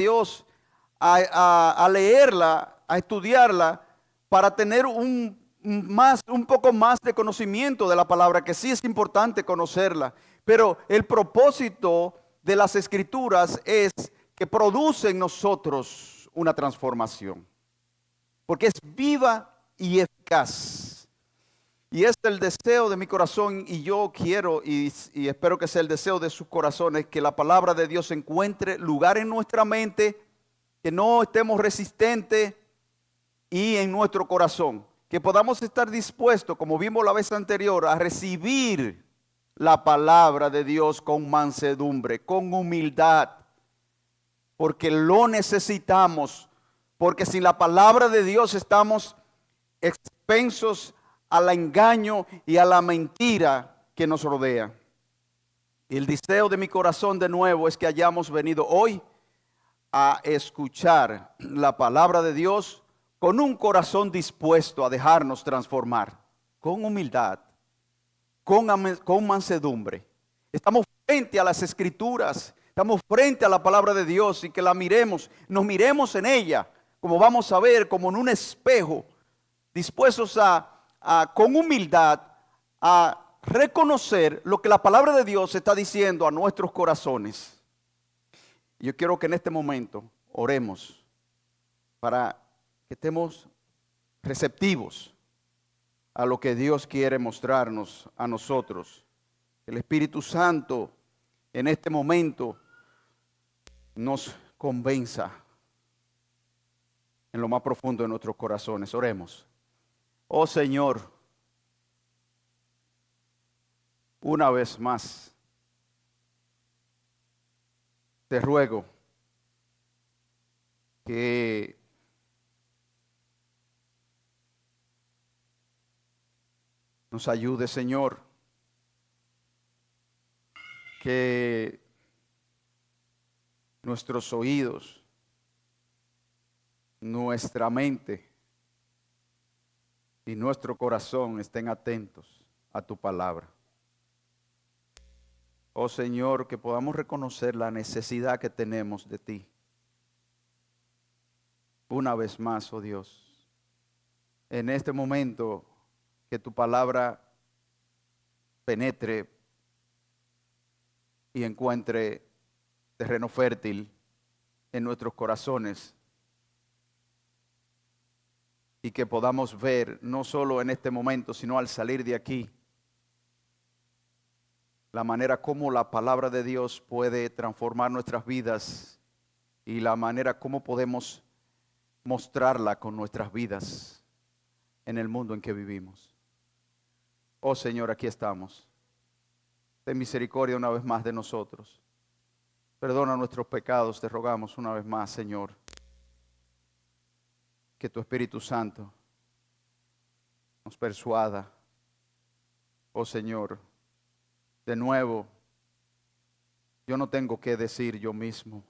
Dios, a leerla, a estudiarla, para tener un poco más de conocimiento de la palabra, que sí es importante conocerla. Pero el propósito de las Escrituras es que produce en nosotros una transformación, porque es viva y eficaz. Y es el deseo de mi corazón, y yo quiero y espero que sea el deseo de sus corazones, que la palabra de Dios encuentre lugar en nuestra mente, que no estemos resistentes, y en nuestro corazón, que podamos estar dispuestos, como vimos la vez anterior, a recibir la palabra de Dios con mansedumbre, con humildad, porque lo necesitamos, porque sin la palabra de Dios estamos expensos al engaño y a la mentira que nos rodea. Y el deseo de mi corazón de nuevo es que hayamos venido hoy a escuchar la palabra de Dios con un corazón dispuesto a dejarnos transformar, con humildad, con mansedumbre. Estamos frente a las Escrituras, estamos frente a la palabra de Dios, y que la miremos, nos miremos en ella, como vamos a ver, como en un espejo, dispuestos con humildad a reconocer lo que la palabra de Dios está diciendo a nuestros corazones. Yo quiero que en este momento oremos para que estemos receptivos a lo que Dios quiere mostrarnos a nosotros. El Espíritu Santo en este momento nos convenza en lo más profundo de nuestros corazones. Oremos. Oh Señor, una vez más te ruego que nos ayude, Señor, que nuestros oídos, nuestra mente y nuestro corazón estén atentos a tu palabra. Oh Señor, que podamos reconocer la necesidad que tenemos de ti. Una vez más, oh Dios, en este momento, que tu palabra penetre y encuentre terreno fértil en nuestros corazones, y que podamos ver, no solo en este momento, sino al salir de aquí, la manera como la palabra de Dios puede transformar nuestras vidas, y la manera como podemos mostrarla con nuestras vidas en el mundo en que vivimos. Oh Señor, aquí estamos. Ten misericordia una vez más de nosotros. Perdona nuestros pecados, te rogamos una vez más, Señor. Que tu Espíritu Santo nos persuada. Oh Señor, de nuevo, yo no tengo que decir yo mismo,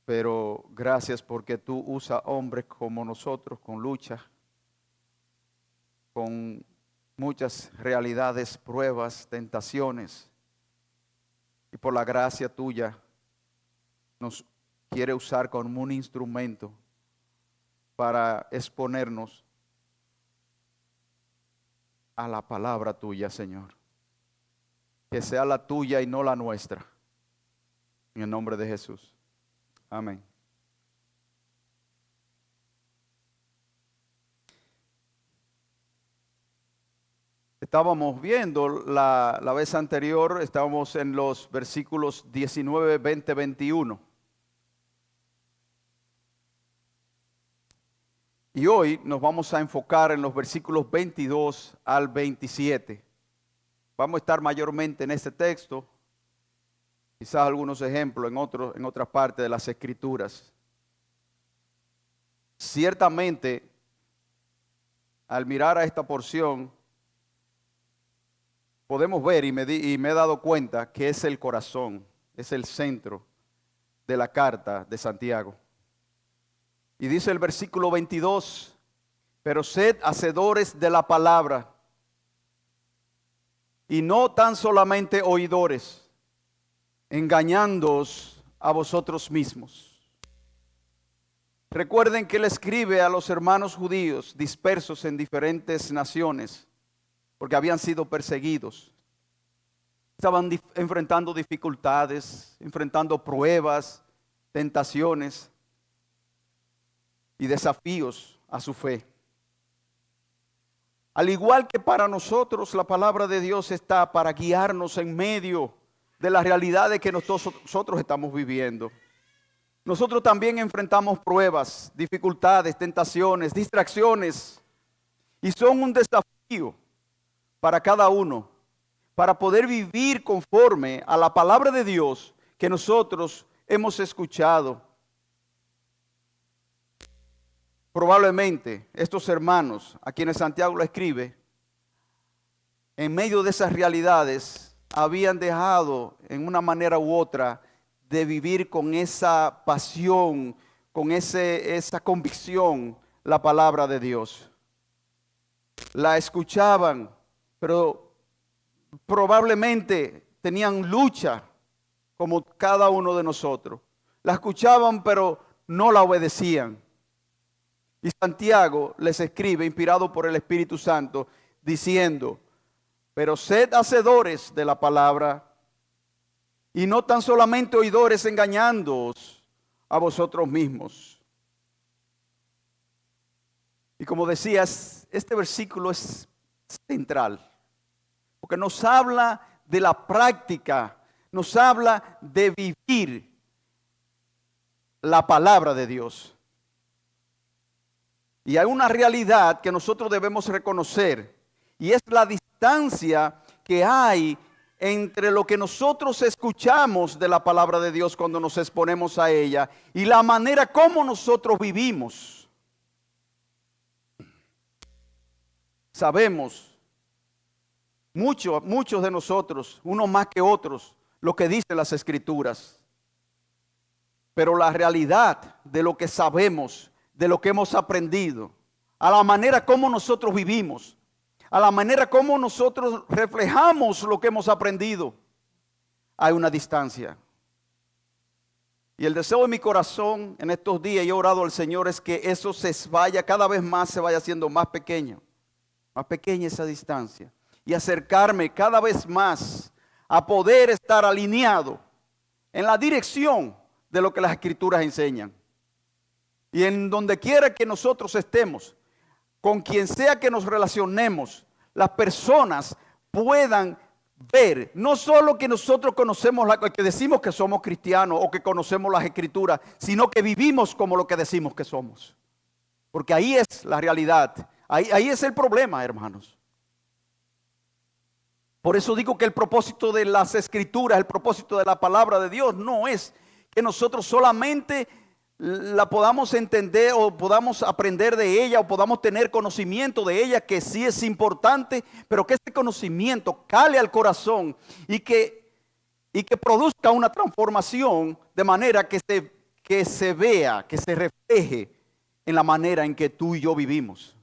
pero gracias porque tú usas hombres como nosotros con lucha, con muchas realidades, pruebas, tentaciones, y por la gracia tuya nos quiere usar como un instrumento para exponernos a la palabra tuya, Señor. Que sea la tuya y no la nuestra. En el nombre de Jesús. Amén. Estábamos viendo la vez anterior, estábamos en los versículos 19, 20, 21. Y hoy nos vamos a enfocar en los versículos 22 al 27. Vamos a estar mayormente en este texto, quizás algunos ejemplos en otras partes de las Escrituras. Ciertamente, al mirar a esta porción, podemos ver y me he dado cuenta que es el corazón, es el centro de la carta de Santiago. Y dice el versículo 22, pero sed hacedores de la palabra y no tan solamente oidores, engañándoos a vosotros mismos. Recuerden que él escribe a los hermanos judíos dispersos en diferentes naciones, porque habían sido perseguidos. Estaban enfrentando dificultades, enfrentando pruebas, tentaciones y desafíos a su fe. Al igual que para nosotros, la palabra de Dios está para guiarnos en medio de las realidades que nosotros estamos viviendo. Nosotros también enfrentamos pruebas, dificultades, tentaciones, distracciones, y son un desafío para cada uno, para poder vivir conforme a la palabra de Dios que nosotros hemos escuchado. Probablemente estos hermanos a quienes Santiago le escribe, en medio de esas realidades, habían dejado en una manera u otra de vivir con esa pasión, con esa convicción, la palabra de Dios. La escuchaban, pero probablemente tenían lucha como cada uno de nosotros. La escuchaban, pero no la obedecían. Y Santiago les escribe, inspirado por el Espíritu Santo, diciendo: pero sed hacedores de la palabra y no tan solamente oidores, engañándoos a vosotros mismos. Y como decías, este versículo es central, porque nos habla de la práctica, nos habla de vivir la palabra de Dios. Y hay una realidad que nosotros debemos reconocer, y es la distancia que hay entre lo que nosotros escuchamos de la palabra de Dios cuando nos exponemos a ella y la manera como nosotros vivimos. Sabemos, muchos de nosotros, unos más que otros, lo que dicen las Escrituras. Pero la realidad de lo que sabemos, de lo que hemos aprendido, a la manera como nosotros vivimos, a la manera como nosotros reflejamos lo que hemos aprendido, hay una distancia. Y el deseo de mi corazón en estos días, y he orado al Señor, es que eso se vaya cada vez más, se vaya haciendo más pequeña esa distancia, y acercarme cada vez más a poder estar alineado en la dirección de lo que las Escrituras enseñan. Y en donde quiera que nosotros estemos, con quien sea que nos relacionemos, las personas puedan ver, no solo que nosotros conocemos, que decimos que somos cristianos o que conocemos las Escrituras, sino que vivimos como lo que decimos que somos. Porque ahí es la realidad, ahí es el problema, hermanos. Por eso digo que el propósito de las Escrituras, el propósito de la palabra de Dios no es que nosotros solamente la podamos entender o podamos aprender de ella o podamos tener conocimiento de ella, que sí es importante, pero que este conocimiento cale al corazón y que produzca una transformación de manera que se vea, que se refleje en la manera en que tú y yo vivimos.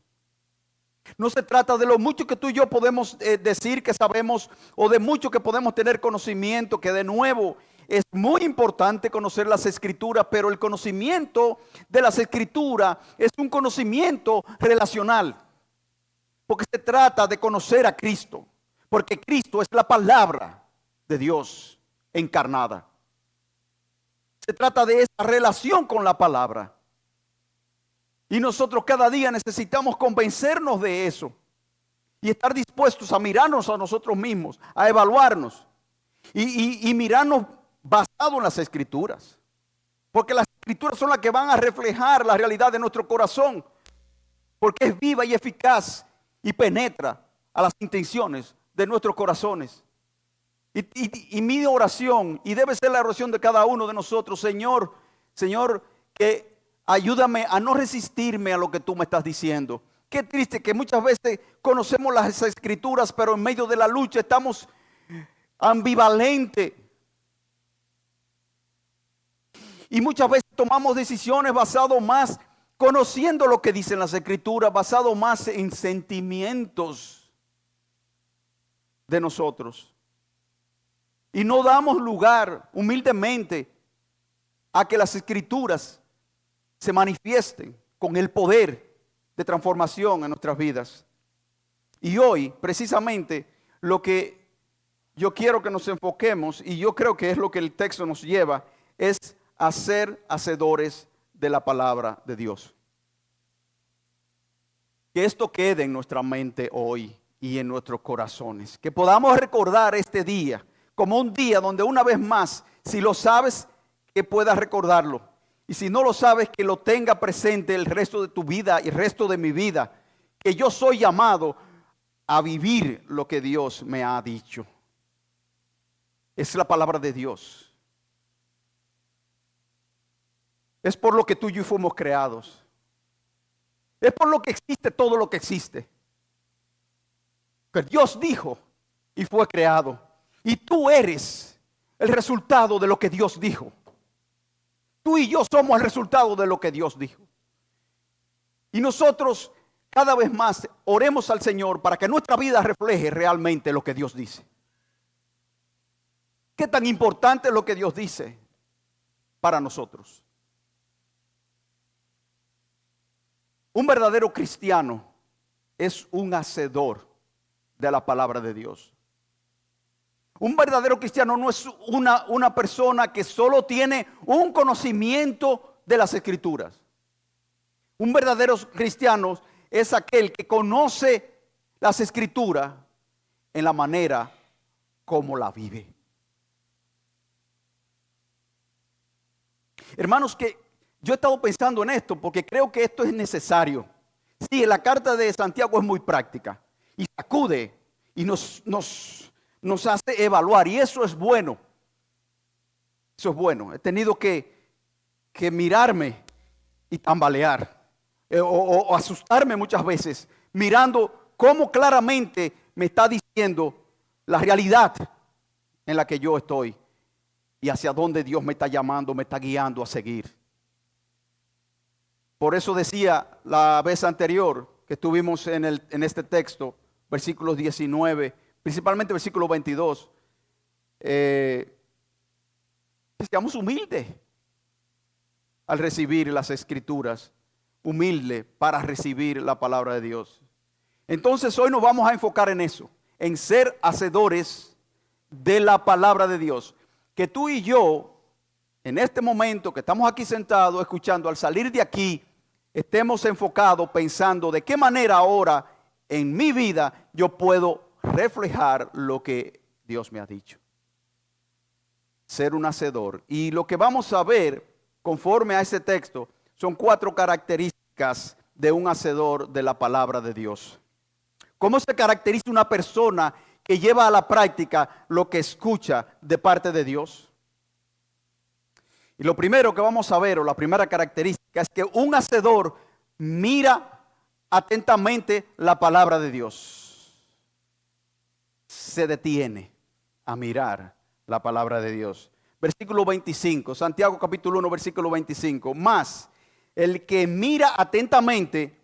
No se trata de lo mucho que tú y yo podemos decir que sabemos, o de mucho que podemos tener conocimiento, que de nuevo es muy importante conocer las Escrituras, pero el conocimiento de las Escrituras es un conocimiento relacional, porque se trata de conocer a Cristo, porque Cristo es la palabra de Dios encarnada. Se trata de esa relación con la palabra. Y nosotros cada día necesitamos convencernos de eso y estar dispuestos a mirarnos a nosotros mismos, a evaluarnos y mirarnos basado en las Escrituras. Porque las Escrituras son las que van a reflejar la realidad de nuestro corazón, porque es viva y eficaz y penetra a las intenciones de nuestros corazones. Y mi oración, y debe ser la oración de cada uno de nosotros: Señor, que ayúdame a no resistirme a lo que tú me estás diciendo. Qué triste que muchas veces conocemos las Escrituras, pero en medio de la lucha estamos ambivalentes. Y muchas veces tomamos decisiones basado más, conociendo lo que dicen las Escrituras, basado más en sentimientos de nosotros. Y no damos lugar humildemente a que las escrituras se manifiesten con el poder de transformación en nuestras vidas. Y hoy, precisamente, lo que yo quiero que nos enfoquemos, y yo creo que es lo que el texto nos lleva, es a ser hacedores de la palabra de Dios. Que esto quede en nuestra mente hoy y en nuestros corazones. Que podamos recordar este día como un día donde una vez más, si lo sabes, que puedas recordarlo. Y si no lo sabes, que lo tenga presente el resto de tu vida y el resto de mi vida. Que yo soy llamado a vivir lo que Dios me ha dicho. Es la palabra de Dios. Es por lo que tú y yo fuimos creados. Es por lo que existe todo lo que existe. Que Dios dijo y fue creado. Y tú eres el resultado de lo que Dios dijo. Tú y yo somos el resultado de lo que Dios dijo. Y nosotros cada vez más oremos al Señor para que nuestra vida refleje realmente lo que Dios dice. ¿Qué tan importante es lo que Dios dice para nosotros? Un verdadero cristiano es un hacedor de la palabra de Dios. Un verdadero cristiano no es una persona que solo tiene un conocimiento de las escrituras. Un verdadero cristiano es aquel que conoce las escrituras en la manera como la vive. Hermanos, que yo he estado pensando en esto porque creo que esto es necesario. Sí, la carta de Santiago es muy práctica y sacude y nos hace evaluar, y eso es bueno. Eso es bueno. He tenido que mirarme y tambalear o asustarme muchas veces mirando cómo claramente me está diciendo la realidad en la que yo estoy y hacia dónde Dios me está llamando, me está guiando a seguir. Por eso decía la vez anterior que estuvimos en este texto, versículos 19, principalmente versículo 22, seamos humildes al recibir las escrituras, humilde para recibir la palabra de Dios. Entonces hoy nos vamos a enfocar en eso, en ser hacedores de la palabra de Dios. Que tú y yo, en este momento que estamos aquí sentados escuchando, al salir de aquí, estemos enfocados pensando de qué manera ahora en mi vida yo puedo reflejar lo que Dios me ha dicho. Ser un hacedor. Y lo que vamos a ver conforme a ese texto son 4 características de un hacedor de la palabra de Dios. ¿Cómo se caracteriza una persona que lleva a la práctica lo que escucha de parte de Dios? Y lo primero que vamos a ver, o la primera característica, es que un hacedor mira atentamente la palabra de Dios. Se detiene a mirar la palabra de Dios. Versículo 25, Santiago capítulo 1, versículo 25. Mas el que mira atentamente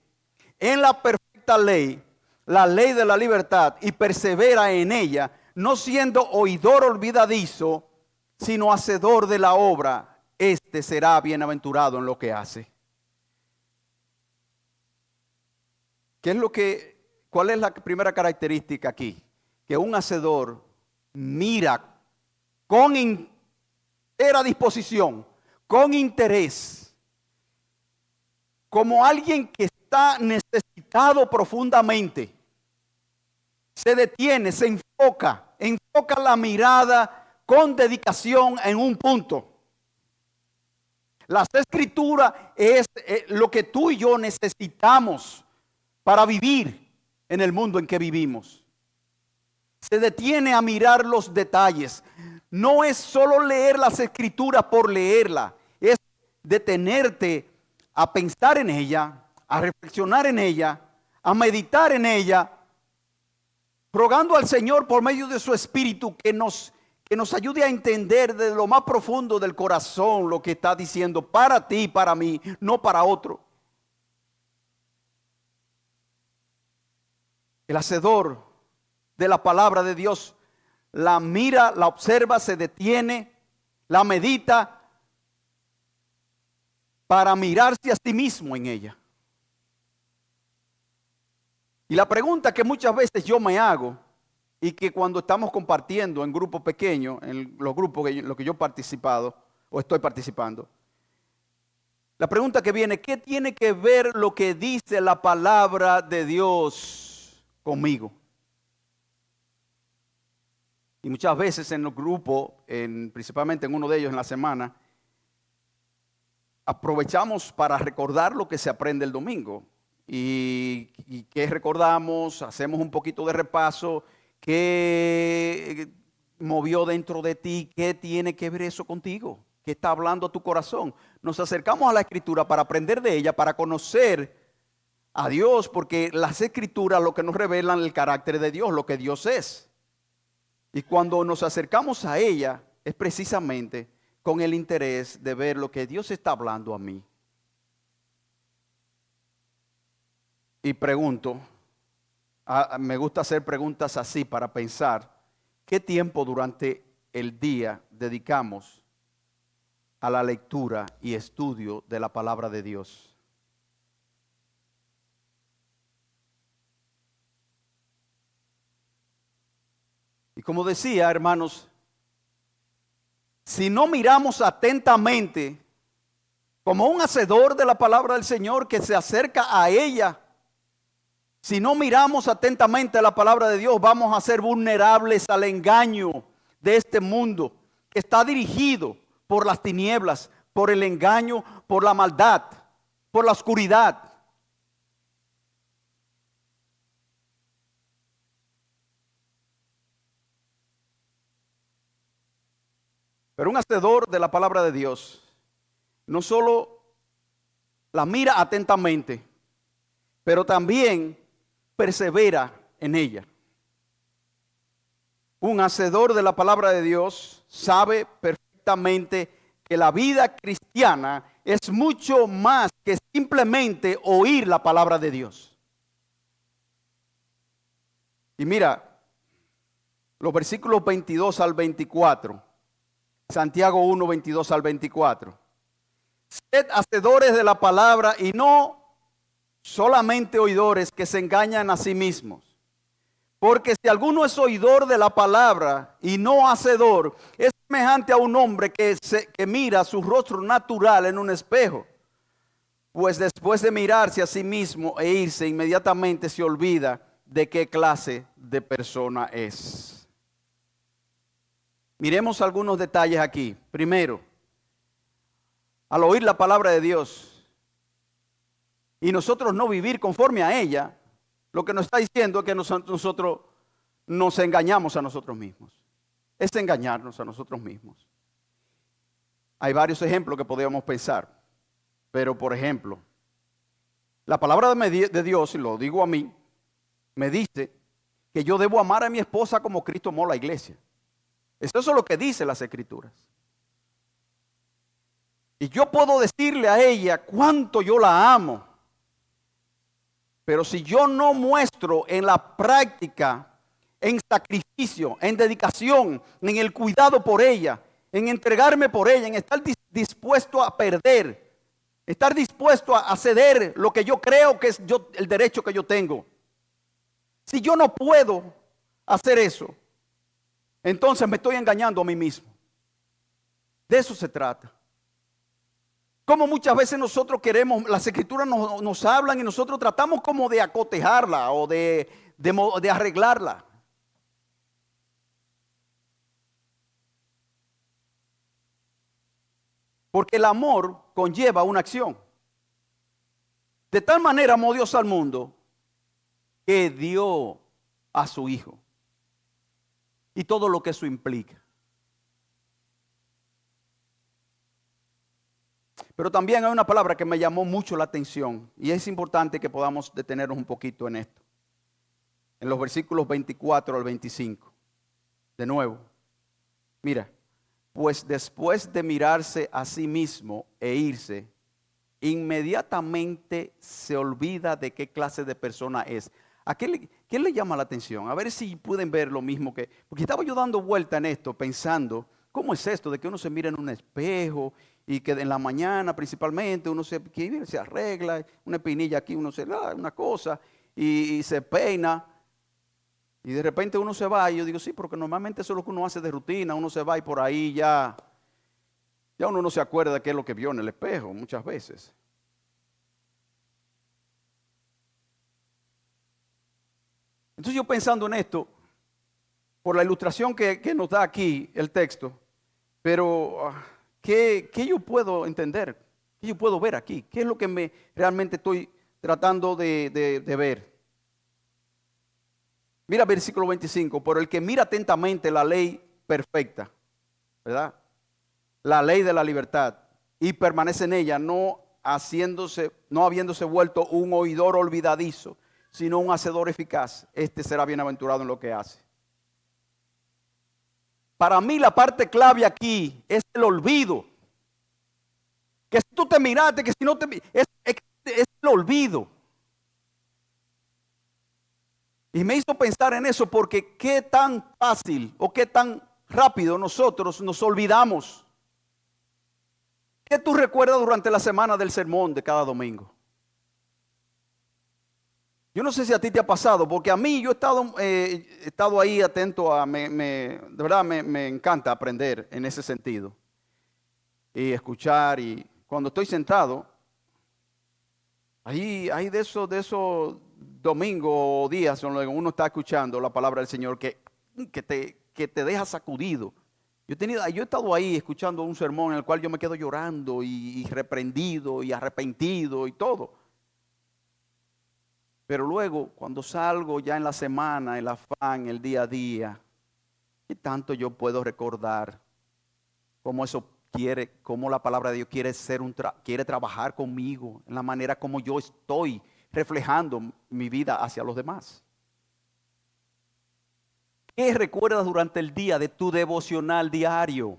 en la perfecta ley, la ley de la libertad, y persevera en ella, no siendo oidor olvidadizo, sino hacedor de la obra, este será bienaventurado en lo que hace. ¿Cuál es la primera característica aquí? Que un hacedor mira con entera disposición, con interés, como alguien que está necesitado profundamente. Se detiene, se enfoca la mirada con dedicación en un punto. Las escrituras es lo que tú y yo necesitamos para vivir en el mundo en que vivimos. Se detiene a mirar los detalles. No es solo leer las escrituras por leerla, es detenerte a pensar en ella, a reflexionar en ella, a meditar en ella, rogando al Señor por medio de su Espíritu que nos ayude a entender de lo más profundo del corazón lo que está diciendo para ti y para mí, no para otro. El hacedor de la palabra de Dios la mira, la observa, se detiene, la medita para mirarse a sí mismo en ella. Y la pregunta que muchas veces yo me hago, y que cuando estamos compartiendo en grupos pequeños, en los grupos en los que yo he participado o estoy participando, la pregunta que viene, ¿qué tiene que ver lo que dice la palabra de Dios conmigo? Y muchas veces en los grupos, principalmente en uno de ellos en la semana, aprovechamos para recordar lo que se aprende el domingo. Y qué recordamos, hacemos un poquito de repaso, qué movió dentro de ti, qué tiene que ver eso contigo, qué está hablando a tu corazón. Nos acercamos a la Escritura para aprender de ella, para conocer a Dios, porque las Escrituras lo que nos revelan el carácter de Dios, lo que Dios es. Y cuando nos acercamos a ella es precisamente con el interés de ver lo que Dios está hablando a mí. Y pregunto, me gusta hacer preguntas así para pensar, ¿qué tiempo durante el día dedicamos a la lectura y estudio de la palabra de Dios? Y como decía, hermanos, si no miramos atentamente como un hacedor de la palabra del Señor que se acerca a ella, si no miramos atentamente a la palabra de Dios, vamos a ser vulnerables al engaño de este mundo que está dirigido por las tinieblas, por el engaño, por la maldad, por la oscuridad. Pero un hacedor de la palabra de Dios no solo la mira atentamente, pero también persevera en ella. Un hacedor de la palabra de Dios sabe perfectamente que la vida cristiana es mucho más que simplemente oír la palabra de Dios. Y mira, los versículos 22 al 24. Santiago 1, 22 al 24. Sed hacedores de la palabra y no solamente oidores que se engañan a sí mismos. Porque si alguno es oidor de la palabra y no hacedor, es semejante a un hombre que mira su rostro natural en un espejo. Pues después de mirarse a sí mismo e irse, inmediatamente se olvida de qué clase de persona es. Miremos algunos detalles aquí. Primero, al oír la palabra de Dios y nosotros no vivir conforme a ella, lo que nos está diciendo es que nosotros nos engañamos a nosotros mismos. Es engañarnos a nosotros mismos. Hay varios ejemplos que podríamos pensar, pero por ejemplo, la palabra de Dios, y lo digo a mí, me dice que yo debo amar a mi esposa como Cristo amó a la iglesia. Eso es lo que dice las Escrituras. Y yo puedo decirle a ella cuánto yo la amo. Pero si yo no muestro en la práctica, en sacrificio, en dedicación, en el cuidado por ella, en entregarme por ella, en estar dispuesto a perder, estar dispuesto a ceder lo que yo creo que es el derecho que yo tengo. Si yo no puedo hacer eso, entonces me estoy engañando a mí mismo. De eso se trata. Como muchas veces nosotros queremos, las Escrituras nos hablan y nosotros tratamos como de acotejarla o de arreglarla. Porque el amor conlleva una acción. De tal manera amó Dios al mundo que dio a su Hijo. Y todo lo que eso implica. Pero también hay una palabra que me llamó mucho la atención y es importante que podamos detenernos un poquito en esto. En los versículos 24 al 25. De nuevo, mira, pues después de mirarse a sí mismo e irse, inmediatamente se olvida de qué clase de persona es. ¿Qué le llama la atención? A ver si pueden ver lo mismo porque estaba yo dando vuelta en esto, pensando, ¿cómo es esto de que uno se mira en un espejo y que en la mañana principalmente uno se arregla, una espinilla aquí, uno se da una cosa y se peina. Y de repente uno se va y yo digo, sí, porque normalmente eso es lo que uno hace de rutina, uno se va y por ahí ya uno no se acuerda de qué es lo que vio en el espejo muchas veces. Entonces yo pensando en esto, por la ilustración que nos da aquí el texto, pero ¿qué yo puedo entender? ¿Qué yo puedo ver aquí? ¿Qué es lo que realmente estoy tratando de ver? Mira versículo 25, por el que mira atentamente la ley perfecta, ¿verdad? La ley de la libertad, y permanece en ella, no habiéndose vuelto un oidor olvidadizo, sino un hacedor eficaz. Este será bienaventurado en lo que hace. Para mí la parte clave aquí es el olvido. Que si tú te miraste, que si no te es el olvido. Y me hizo pensar en eso porque qué tan fácil o qué tan rápido nosotros nos olvidamos. ¿Qué tú recuerdas durante la semana del sermón de cada domingo? Yo no sé si a ti te ha pasado, porque a mí yo he estado ahí atento de verdad me encanta aprender en ese sentido. Y escuchar, y cuando estoy sentado, hay de esos domingos o días donde uno está escuchando la palabra del Señor que te deja sacudido. Yo he estado ahí escuchando un sermón en el cual yo me quedo llorando y reprendido y arrepentido y todo. Pero luego, cuando salgo ya en la semana, el afán, el día a día, ¿qué tanto yo puedo recordar cómo cómo la palabra de Dios quiere trabajar conmigo en la manera como yo estoy reflejando mi vida hacia los demás? ¿Qué recuerdas durante el día de tu devocional diario?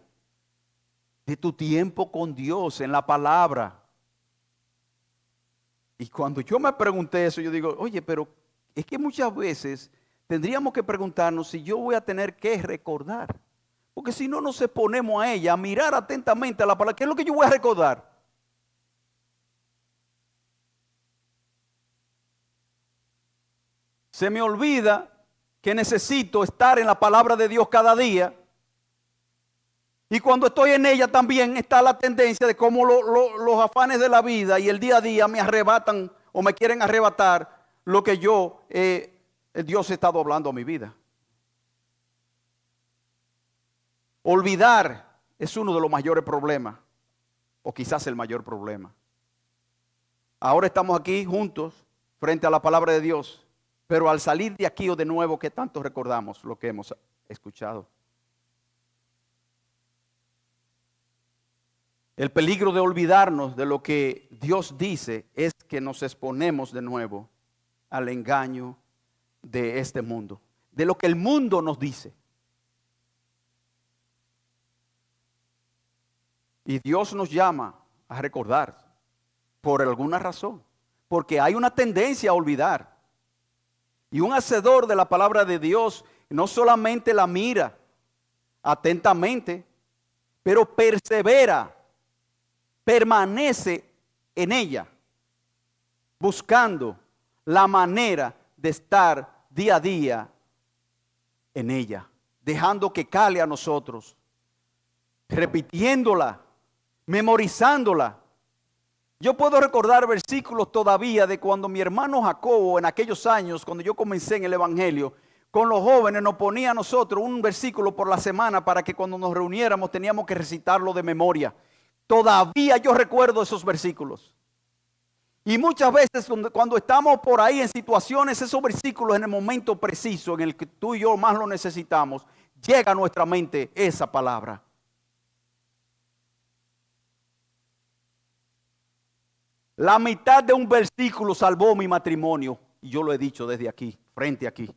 De tu tiempo con Dios en la palabra. Y cuando yo me pregunté eso, yo digo, oye, pero es que muchas veces tendríamos que preguntarnos si yo voy a tener que recordar. Porque si no nos exponemos a ella, a mirar atentamente a la palabra, ¿qué es lo que yo voy a recordar? Se me olvida que necesito estar en la palabra de Dios cada día. Y cuando estoy en ella también está la tendencia de cómo los afanes de la vida y el día a día me arrebatan o me quieren arrebatar lo que Dios ha estado hablando a mi vida. Olvidar es uno de los mayores problemas, o quizás el mayor problema. Ahora estamos aquí juntos frente a la palabra de Dios, pero al salir de aquí o de nuevo, ¿qué tanto recordamos lo que hemos escuchado? El peligro de olvidarnos de lo que Dios dice es que nos exponemos de nuevo al engaño de este mundo, de lo que el mundo nos dice. Y Dios nos llama a recordar por alguna razón, porque hay una tendencia a olvidar. Y un hacedor de la palabra de Dios no solamente la mira atentamente, pero persevera, permanece en ella, buscando la manera de estar día a día en ella, dejando que cale a nosotros, repitiéndola, memorizándola. Yo puedo recordar versículos todavía de cuando mi hermano Jacobo, en aquellos años, cuando yo comencé en el Evangelio, con los jóvenes nos ponía a nosotros un versículo por la semana para que cuando nos reuniéramos teníamos que recitarlo de memoria. Todavía yo recuerdo esos versículos. Y muchas veces cuando estamos por ahí en situaciones, esos versículos en el momento preciso en el que tú y yo más lo necesitamos, llega a nuestra mente esa palabra. La mitad de un versículo salvó mi matrimonio. Y yo lo he dicho desde aquí, frente aquí.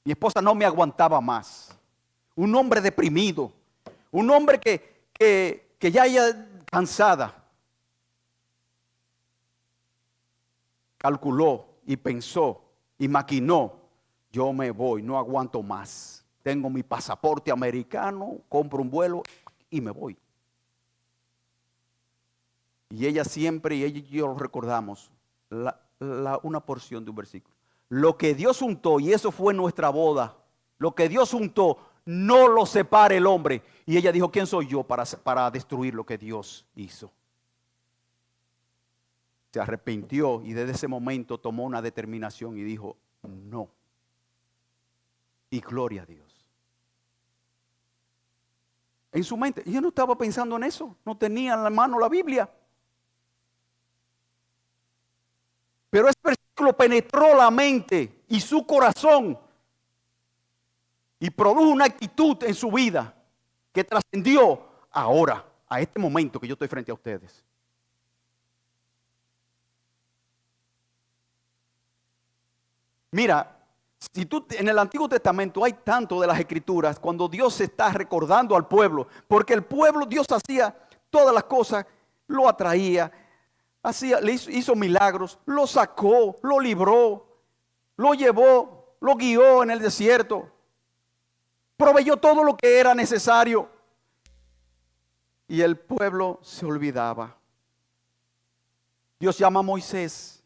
Mi esposa no me aguantaba más. Un hombre deprimido. Un hombre que ya cansada. Calculó y pensó y maquinó. Yo me voy, no aguanto más. Tengo mi pasaporte americano, compro un vuelo y me voy. Y ella siempre, y ella y yo lo recordamos, una porción de un versículo. Lo que Dios untó, y eso fue nuestra boda, lo que Dios untó, no lo separe el hombre. Y ella dijo, ¿quién soy yo para destruir lo que Dios hizo? Se arrepintió y desde ese momento tomó una determinación y dijo, no. Y gloria a Dios. En su mente, yo no estaba pensando en eso, no tenía en la mano la Biblia. Pero ese versículo penetró la mente y su corazón y produjo una actitud en su vida que trascendió ahora, a este momento que yo estoy frente a ustedes. Mira, si tú en el Antiguo Testamento hay tanto de las Escrituras cuando Dios se está recordando al pueblo, porque el pueblo, Dios hacía todas las cosas, lo atraía, le hizo milagros, lo sacó, lo libró, lo llevó, lo guió en el desierto, proveyó todo lo que era necesario. Y el pueblo se olvidaba. Dios llama a Moisés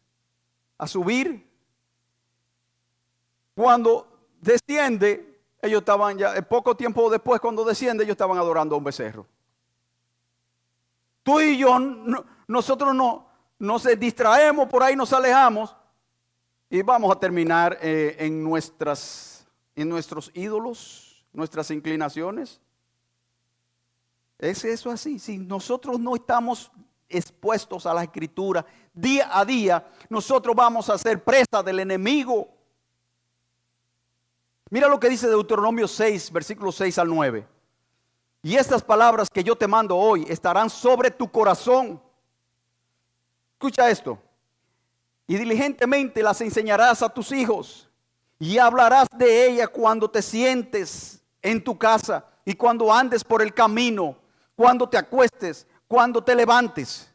a subir. Cuando desciende, ellos estaban ya, poco tiempo después cuando desciende, ellos estaban adorando a un becerro. Tú y yo, nosotros nos distraemos por ahí, nos alejamos y vamos a terminar en nuestros ídolos, nuestras inclinaciones. ¿Es eso así? Si nosotros no estamos expuestos a la Escritura día a día, nosotros vamos a ser presa del enemigo. Mira lo que dice Deuteronomio 6, versículos 6 al 9. Y estas palabras que yo te mando hoy estarán sobre tu corazón. Escucha esto. Y diligentemente las enseñarás a tus hijos. Y hablarás de ella cuando te sientes en tu casa y cuando andes por el camino, cuando te acuestes, cuando te levantes.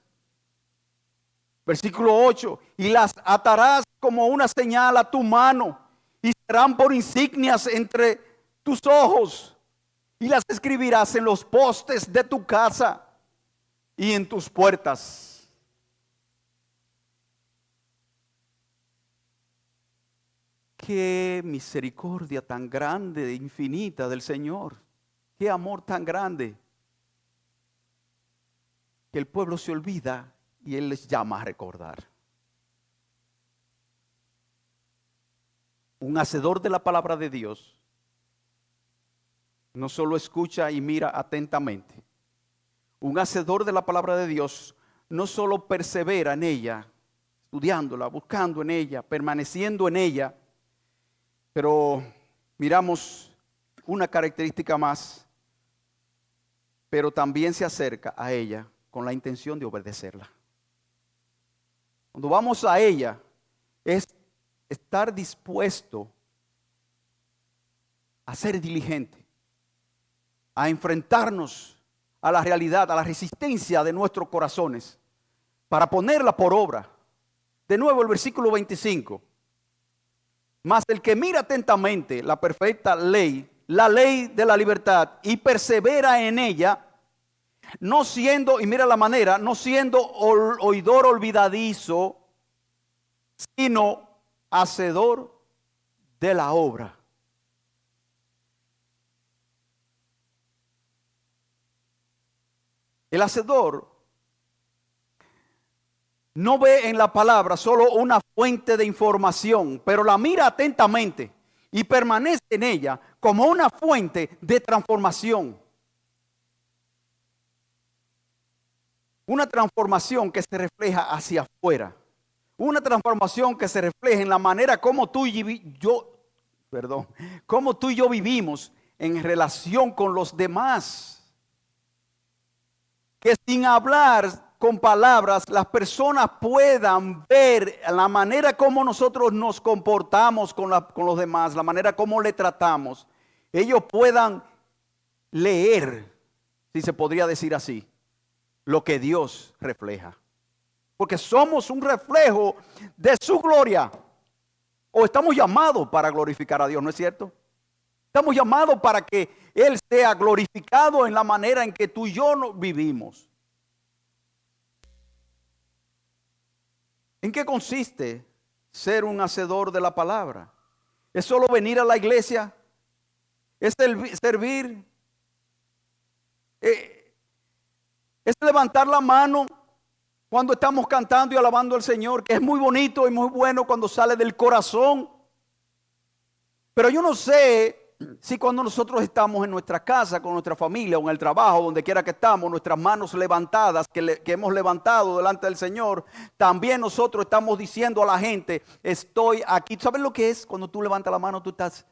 Versículo 8. Y las atarás como una señal a tu mano. Y serán por insignias entre tus ojos. Y las escribirás en los postes de tu casa y en tus puertas. Qué misericordia tan grande, infinita del Señor. Qué amor tan grande. Que el pueblo se olvida y Él les llama a recordar. Un hacedor de la palabra de Dios no solo escucha y mira atentamente. Un hacedor de la palabra de Dios no solo persevera en ella, estudiándola, buscando en ella, permaneciendo en ella, pero miramos una característica más, pero también se acerca a ella con la intención de obedecerla. Cuando vamos a ella es estar dispuesto a ser diligente, a enfrentarnos a la realidad, a la resistencia de nuestros corazones, para ponerla por obra. De nuevo el versículo 25. Mas el que mira atentamente la perfecta ley, la ley de la libertad, y persevera en ella, no siendo, y mira la manera, no siendo oidor olvidadizo, sino hacedor de la obra. El hacedor no ve en la palabra solo una fuente de información, pero la mira atentamente y permanece en ella como una fuente de transformación. Una transformación que se refleja hacia afuera. Una transformación que se refleja en la manera como tú y yo vivimos en relación con los demás. Que sin hablar con palabras las personas puedan ver la manera como nosotros nos comportamos con los demás, la manera como le tratamos. Ellos puedan leer, si se podría decir así, lo que Dios refleja. Porque somos un reflejo de su gloria. O estamos llamados para glorificar a Dios, ¿no es cierto? Estamos llamados para que Él sea glorificado en la manera en que tú y yo vivimos. ¿En qué consiste ser un hacedor de la palabra? ¿Es solo venir a la iglesia? ¿Es servir? ¿Es levantar la mano cuando estamos cantando y alabando al Señor? Que es muy bonito y muy bueno cuando sale del corazón. Pero yo no sé si cuando nosotros estamos en nuestra casa, con nuestra familia o en el trabajo, donde quiera que estamos, nuestras manos levantadas que hemos levantado delante del Señor, también nosotros estamos diciendo a la gente, estoy aquí. ¿Sabes lo que es? Cuando tú levantas la mano, tú estás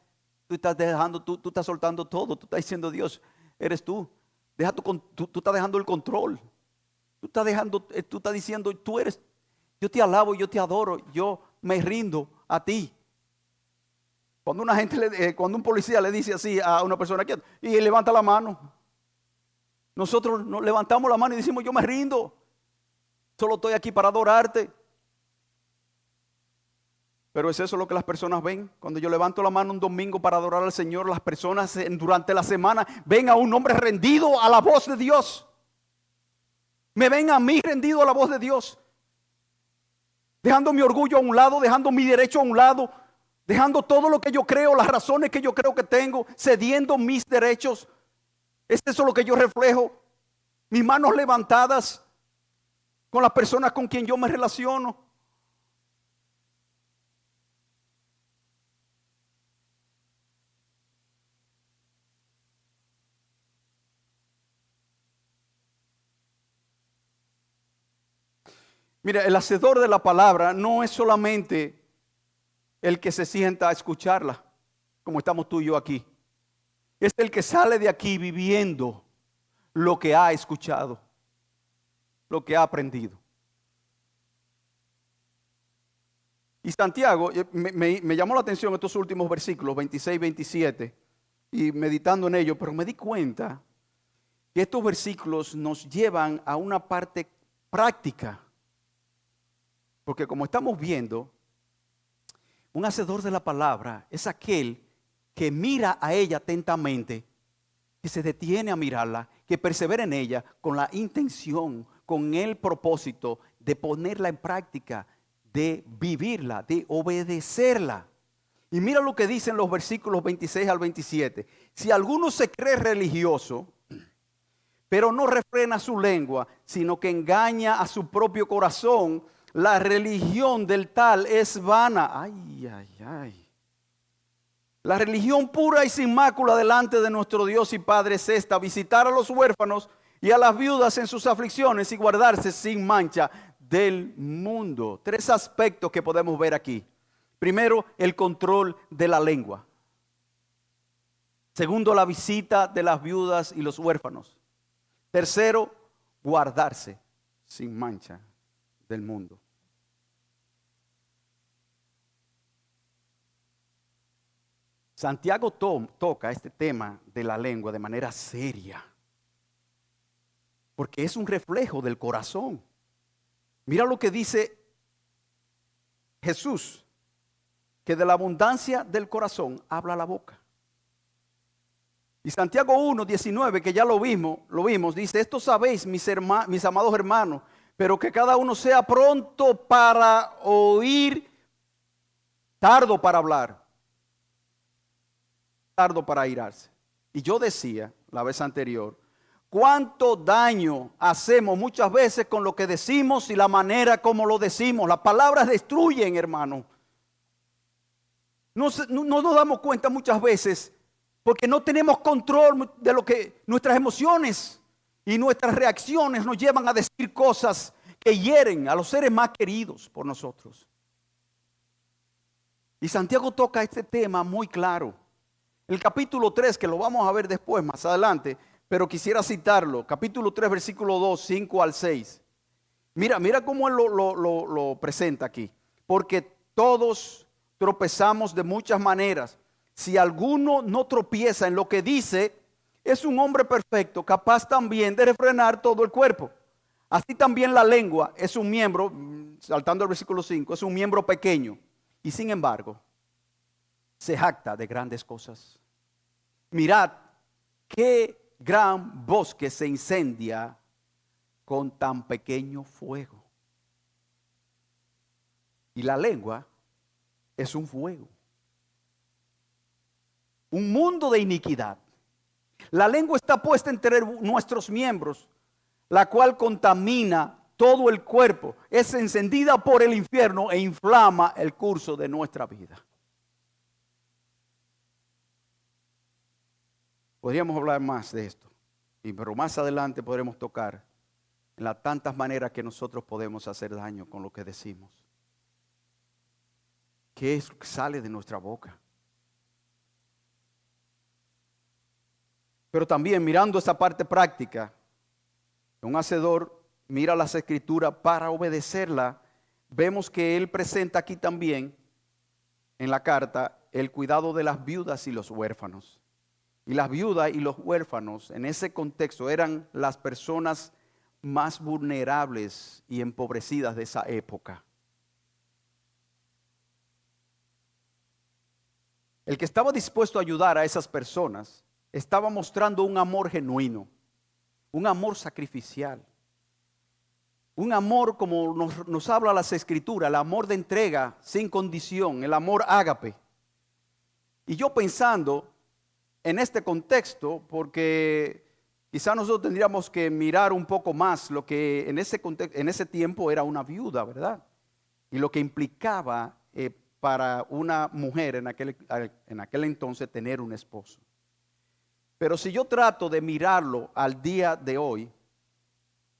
tú estás soltando todo. Tú estás diciendo, Dios, eres tú. Tú estás dejando el control. Tú estás diciendo, tú eres, yo te alabo, yo te adoro, yo me rindo a ti. Cuando un policía le dice así a una persona y levanta la mano, nosotros nos levantamos la mano y decimos, yo me rindo, solo estoy aquí para adorarte. Pero es eso lo que las personas ven. Cuando yo levanto la mano un domingo para adorar al Señor, las personas durante la semana ven a un hombre rendido a la voz de Dios. Me ven a mí rendido a la voz de Dios, dejando mi orgullo a un lado, dejando mi derecho a un lado, dejando todo lo que yo creo, las razones que yo creo que tengo, cediendo mis derechos. Es eso lo que yo reflejo. Mis manos levantadas con las personas con quien yo me relaciono. Mira, el hacedor de la palabra no es solamente el que se sienta a escucharla, como estamos tú y yo aquí. Es el que sale de aquí viviendo lo que ha escuchado, lo que ha aprendido. Y Santiago, me llamó la atención estos últimos versículos, 26 y 27, y meditando en ellos, pero me di cuenta que estos versículos nos llevan a una parte práctica. Porque como estamos viendo, un hacedor de la palabra es aquel que mira a ella atentamente, que se detiene a mirarla, que persevera en ella con la intención, con el propósito de ponerla en práctica, de vivirla, de obedecerla. Y mira lo que dicen los versículos 26 al 27. Si alguno se cree religioso, pero no refrena su lengua, sino que engaña a su propio corazón, la religión del tal es vana. Ay, ay, ay. La religión pura y sin mácula delante de nuestro Dios y Padre es esta: visitar a los huérfanos y a las viudas en sus aflicciones y guardarse sin mancha del mundo. Tres aspectos que podemos ver aquí. Primero, el control de la lengua. Segundo, la visita de las viudas y los huérfanos. Tercero, guardarse sin mancha del mundo. Santiago toca este tema de la lengua de manera seria, porque es un reflejo del corazón. Mira lo que dice Jesús, que de la abundancia del corazón habla la boca. Y Santiago 1:19, que ya lo vimos, dice: esto sabéis, mis amados hermanos, pero que cada uno sea pronto para oír, tardo para hablar, tardo para airarse. Y yo decía la vez anterior, cuánto daño hacemos muchas veces con lo que decimos y la manera como lo decimos. Las palabras destruyen, hermano. No nos damos cuenta muchas veces porque no tenemos control de lo que nuestras emociones y nuestras reacciones nos llevan a decir cosas que hieren a los seres más queridos por nosotros. Y Santiago toca este tema muy claro. El capítulo 3, que lo vamos a ver después, más adelante, pero quisiera citarlo. Capítulo 3, versículo 2, 5 al 6. Mira cómo él lo presenta aquí. Porque todos tropezamos de muchas maneras. Si alguno no tropieza en lo que dice, es un hombre perfecto, capaz también de refrenar todo el cuerpo. Así también la lengua es un miembro, saltando al versículo 5, es un miembro pequeño. Y sin embargo, se jacta de grandes cosas. Mirad qué gran bosque se incendia con tan pequeño fuego. Y la lengua es un fuego. Un mundo de iniquidad. La lengua está puesta entre nuestros miembros, la cual contamina todo el cuerpo. Es encendida por el infierno e inflama el curso de nuestra vida. Podríamos hablar más de esto, pero más adelante podremos tocar en las tantas maneras que nosotros podemos hacer daño con lo que decimos. ¿Qué es lo que sale de nuestra boca? Pero también mirando esa parte práctica, un hacedor mira las escrituras para obedecerla. Vemos que él presenta aquí también en la carta el cuidado de las viudas y los huérfanos. Y las viudas y los huérfanos en ese contexto eran las personas más vulnerables y empobrecidas de esa época. El que estaba dispuesto a ayudar a esas personas estaba mostrando un amor genuino, un amor sacrificial, un amor como nos habla las escrituras, el amor de entrega sin condición, el amor ágape. Y yo pensando en este contexto, porque quizá nosotros tendríamos que mirar un poco más lo que en ese tiempo era una viuda, ¿verdad? Y lo que implicaba para una mujer en aquel entonces tener un esposo. Pero si yo trato de mirarlo al día de hoy,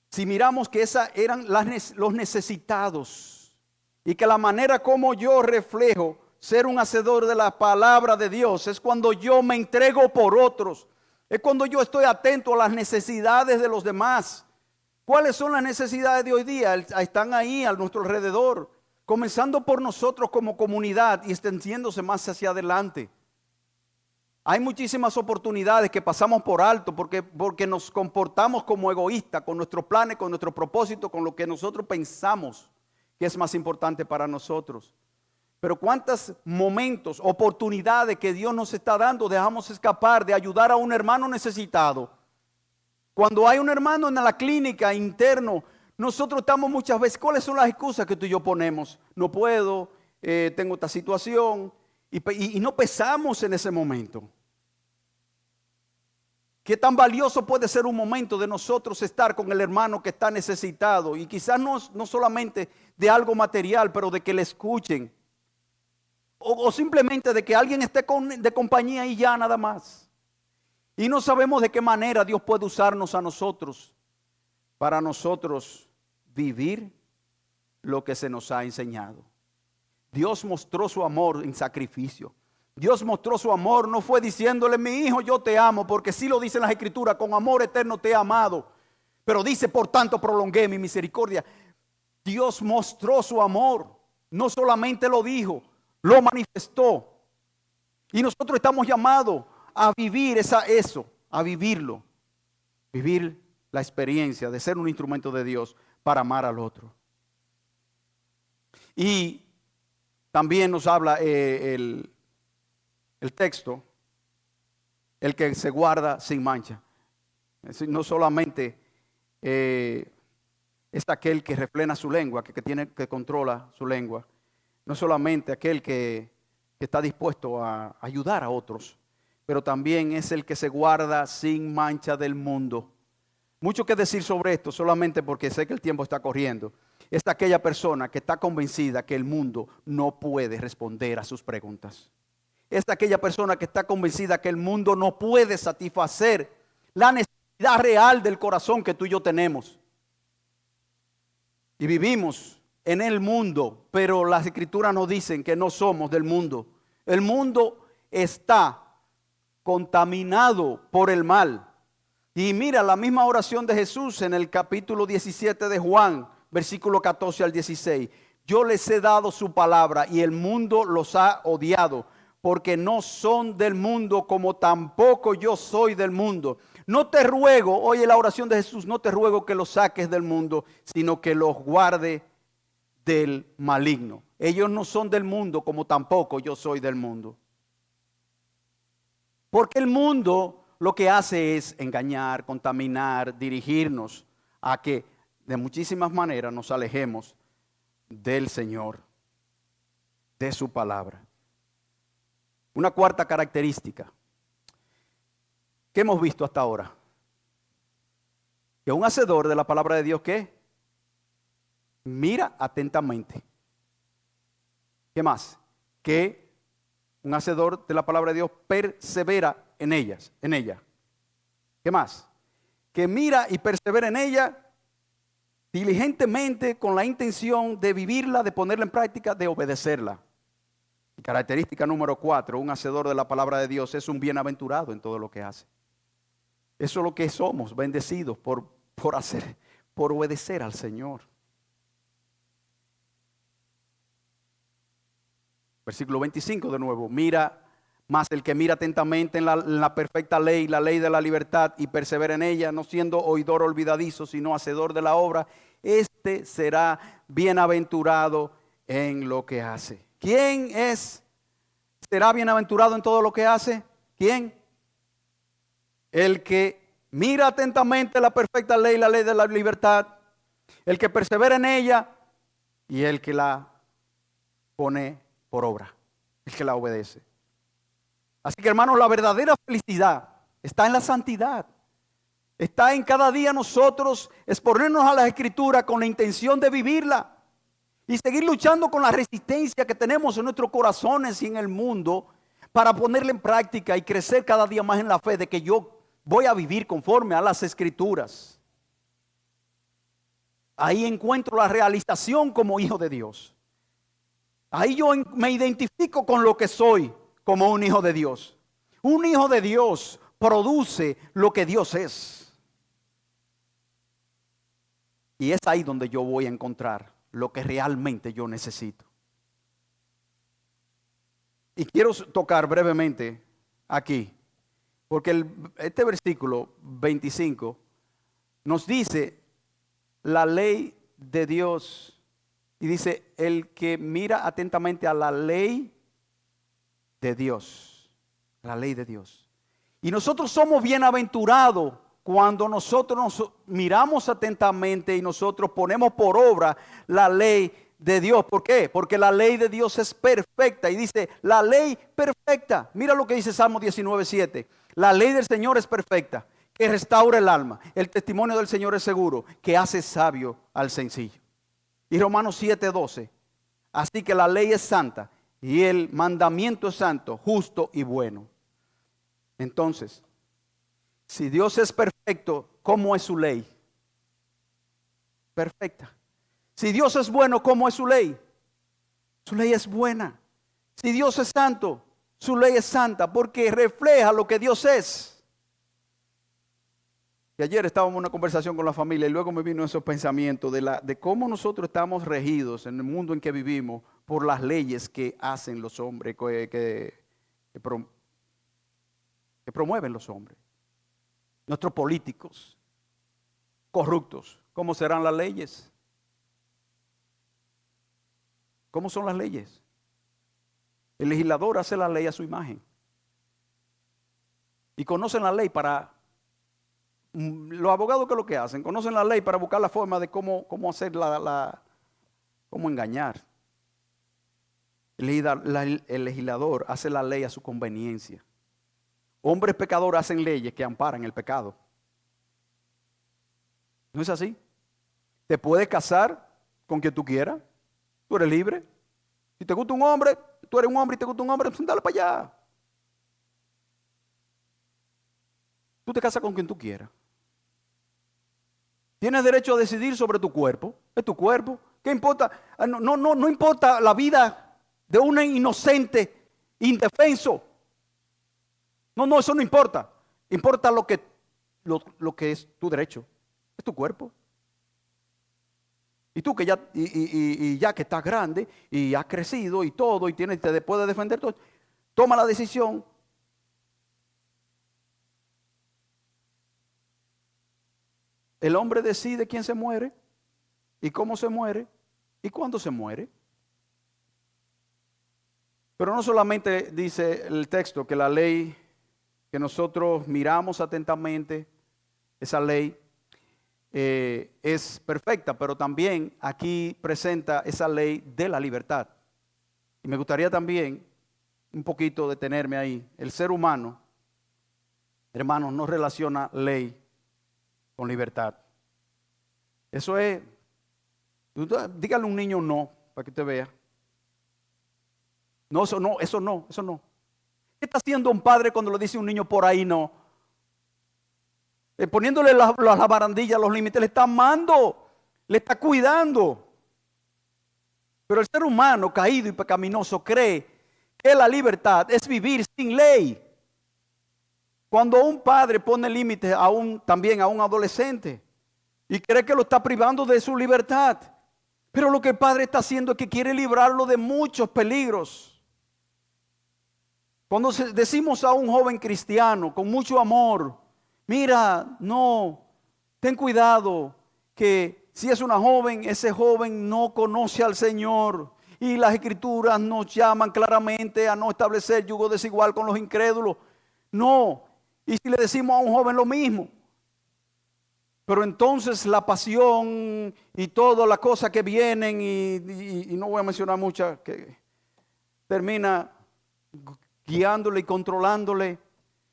si miramos que esas eran los necesitados y que la manera como yo reflejo ser un hacedor de la palabra de Dios es cuando yo me entrego por otros, es cuando yo estoy atento a las necesidades de los demás. ¿Cuáles son las necesidades de hoy día? Están ahí a nuestro alrededor, comenzando por nosotros como comunidad y extendiéndose más hacia adelante. Hay muchísimas oportunidades que pasamos por alto porque nos comportamos como egoístas con nuestros planes, con nuestro propósito, con lo que nosotros pensamos que es más importante para nosotros. Pero cuántos momentos, oportunidades que Dios nos está dando dejamos escapar de ayudar a un hermano necesitado. Cuando hay un hermano en la clínica interno, nosotros estamos muchas veces, ¿cuáles son las excusas que tú y yo ponemos? No puedo, tengo esta situación y no pensamos en ese momento. ¿Qué tan valioso puede ser un momento de nosotros estar con el hermano que está necesitado? Y quizás no solamente de algo material, pero de que le escuchen. O simplemente de que alguien esté de compañía y ya nada más. Y no sabemos de qué manera Dios puede usarnos a nosotros para nosotros vivir lo que se nos ha enseñado. Dios mostró su amor en sacrificio. Dios mostró su amor, no fue diciéndole, mi hijo, yo te amo, porque sí lo dicen las escrituras, con amor eterno te he amado. Pero dice, por tanto prolongué mi misericordia. Dios mostró su amor, no solamente lo dijo, lo manifestó. Y nosotros estamos llamados a vivir eso, a vivirlo. Vivir la experiencia de ser un instrumento de Dios para amar al otro. Y también nos habla el texto, el que se guarda sin mancha. Es decir, no solamente es aquel que refrena su lengua, que controla su lengua. No solamente aquel que está dispuesto a ayudar a otros, pero también es el que se guarda sin mancha del mundo. Mucho que decir sobre esto, solamente porque sé que el tiempo está corriendo. Es aquella persona que está convencida que el mundo no puede responder a sus preguntas. Es aquella persona que está convencida que el mundo no puede satisfacer la necesidad real del corazón que tú y yo tenemos. Y vivimos en el mundo, pero las escrituras nos dicen que no somos del mundo. El mundo está contaminado por el mal. Y mira la misma oración de Jesús en el capítulo 17 de Juan, versículo 14 al 16. Yo les he dado su palabra y el mundo los ha odiado, porque no son del mundo como tampoco yo soy del mundo. No te ruego, oye la oración de Jesús, no te ruego que los saques del mundo, sino que los guarde del maligno. Ellos no son del mundo como tampoco yo soy del mundo. Porque el mundo lo que hace es engañar, contaminar, dirigirnos a que de muchísimas maneras nos alejemos del Señor. de su palabra. Una cuarta característica que hemos visto hasta ahora. Que un hacedor de la palabra de Dios, ¿qué? Mira atentamente. ¿Qué más? Que un hacedor de la palabra de Dios persevera en ella. ¿Qué más? Que mira y persevera en ella diligentemente con la intención de vivirla, de ponerla en práctica, de obedecerla. Y característica número 4, un hacedor de la palabra de Dios es un bienaventurado en todo lo que hace. Eso es lo que somos, bendecidos por obedecer al Señor. Versículo 25 de nuevo, mira, más el que mira atentamente en la perfecta ley, la ley de la libertad, y persevera en ella, no siendo oidor olvidadizo, sino hacedor de la obra, este será bienaventurado en lo que hace. ¿Quién será bienaventurado en todo lo que hace? ¿Quién? El que mira atentamente la perfecta ley, la ley de la libertad, el que persevera en ella y el que la pone por obra, el que la obedece. Así que, hermanos, la verdadera felicidad está en la santidad. Está en cada día nosotros exponernos a la Escritura con la intención de vivirla y seguir luchando con la resistencia que tenemos en nuestros corazones y en el mundo para ponerla en práctica y crecer cada día más en la fe de que yo voy a vivir conforme a las Escrituras. Ahí encuentro la realización como hijo de Dios. Ahí yo me identifico con lo que soy como un hijo de Dios. Un hijo de Dios produce lo que Dios es. Y es ahí donde yo voy a encontrar lo que realmente yo necesito. Y quiero tocar brevemente aquí, porque este versículo 25 nos dice la ley de Dios. Y dice, el que mira atentamente a la ley de Dios. La ley de Dios. Y nosotros somos bienaventurados cuando nosotros nos miramos atentamente y nosotros ponemos por obra la ley de Dios. ¿Por qué? Porque la ley de Dios es perfecta. Y dice, la ley perfecta. Mira lo que dice Salmo 19:7. La ley del Señor es perfecta, que restaura el alma. El testimonio del Señor es seguro, que hace sabio al sencillo. Y Romanos 7:12. Así que la ley es santa y el mandamiento es santo, justo y bueno. Entonces, si Dios es perfecto, ¿cómo es su ley? Perfecta. Si Dios es bueno, ¿cómo es su ley? Su ley es buena. Si Dios es santo, su ley es santa porque refleja lo que Dios es. Y ayer estábamos en una conversación con la familia y luego me vino esos pensamientos de cómo nosotros estamos regidos en el mundo en que vivimos por las leyes que hacen los hombres, que promueven los hombres. Nuestros políticos corruptos, ¿cómo serán las leyes? ¿Cómo son las leyes? El legislador hace la ley a su imagen. Y conocen la ley para... Los abogados, ¿qué es lo que hacen? Conocen la ley para buscar la forma de cómo hacer cómo engañar. El legislador hace la ley a su conveniencia. Hombres pecadores hacen leyes que amparan el pecado. ¿No es así? Te puedes casar con quien tú quieras. Tú eres libre. Si te gusta un hombre, tú eres un hombre y te gusta un hombre, pues dale para allá. Tú te casas con quien tú quieras. Tienes derecho a decidir sobre tu cuerpo. Es tu cuerpo. ¿Qué importa? No importa la vida de un inocente, indefenso. No, eso no importa. Importa lo que es tu derecho. Es tu cuerpo. Y tú que ya que estás grande y has crecido y todo y te puedes defender todo, toma la decisión. El hombre decide quién se muere y cómo se muere y cuándo se muere. Pero no solamente dice el texto que la ley que nosotros miramos atentamente, esa ley es perfecta, pero también aquí presenta esa ley de la libertad. Y me gustaría también un poquito detenerme ahí. El ser humano, hermanos, no relaciona ley con libertad. Eso es, dígale a un niño no, para que usted vea. No, eso no, eso no, eso no. ¿Qué está haciendo un padre cuando le dice a un niño por ahí no? Poniéndole las barandillas, los límites, le está amando, le está cuidando. Pero el ser humano caído y pecaminoso cree que la libertad es vivir sin ley. Cuando un padre pone límites también a un adolescente y cree que lo está privando de su libertad. Pero lo que el padre está haciendo es que quiere librarlo de muchos peligros. Cuando decimos a un joven cristiano con mucho amor, mira, no, ten cuidado que si es una joven, ese joven no conoce al Señor. Y las escrituras nos llaman claramente a no establecer yugo desigual con los incrédulos. No, y si le decimos a un joven lo mismo. Pero entonces la pasión y todas las cosas que vienen, y no voy a mencionar muchas, que termina guiándole y controlándole.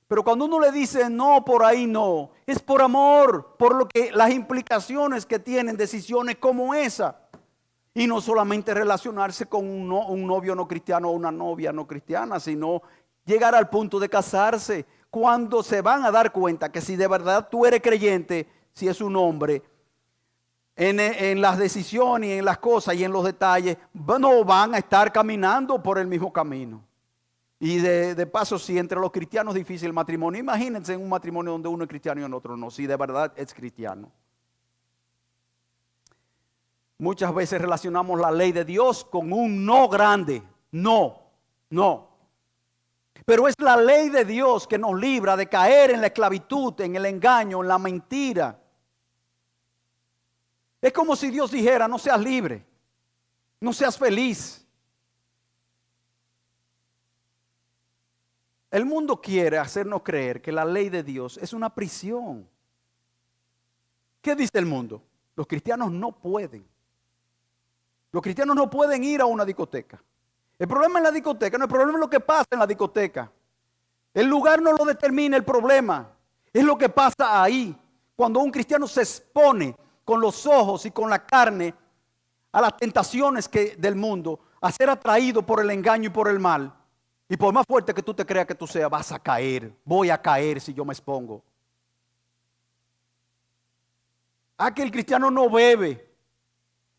Pero cuando uno le dice no, por ahí no, es por amor, por lo que las implicaciones que tienen decisiones como esa. Y no solamente relacionarse con un novio no cristiano o una novia no cristiana, sino llegar al punto de casarse. Cuando se van a dar cuenta que si de verdad tú eres creyente, si es un hombre, en las decisiones y en las cosas y en los detalles, no van a estar caminando por el mismo camino. Y de paso, si entre los cristianos es difícil el matrimonio, imagínense en un matrimonio donde uno es cristiano y el otro no, si de verdad es cristiano. Muchas veces relacionamos la ley de Dios con un no grande. No. Pero es la ley de Dios que nos libra de caer en la esclavitud, en el engaño, en la mentira. Es como si Dios dijera, no seas libre, no seas feliz. El mundo quiere hacernos creer que la ley de Dios es una prisión. ¿Qué dice el mundo? Los cristianos no pueden. Los cristianos no pueden ir a una discoteca. El problema en la discoteca no es el problema, es lo que pasa en la discoteca. El lugar no lo determina el problema. Es lo que pasa ahí. Cuando un cristiano se expone con los ojos y con la carne a las tentaciones del mundo, a ser atraído por el engaño y por el mal. Y por más fuerte que tú te creas que tú seas, vas a caer. Voy a caer si yo me expongo. Que el cristiano no bebe.